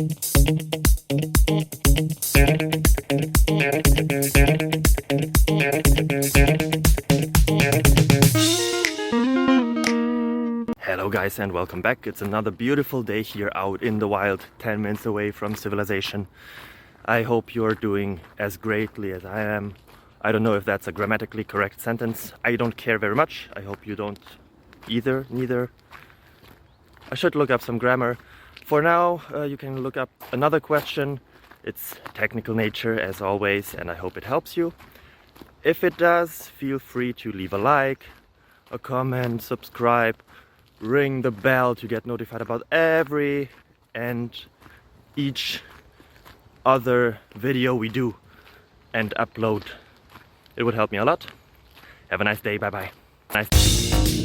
Hello guys and welcome back. It's another beautiful day here out in the wild, 10 minutes away from civilization. I hope you're doing as greatly as I am. I don't know if that's a grammatically correct sentence. I don't care very much. I hope you don't neither. I should look up some grammar. For now, you can look up another question. It's technical nature as always, and I hope it helps you. If it does, feel free to leave a like, a comment, subscribe, ring the bell to get notified about every and each other video we do and upload. It would help me a lot. Have a nice day. Bye bye. Nice.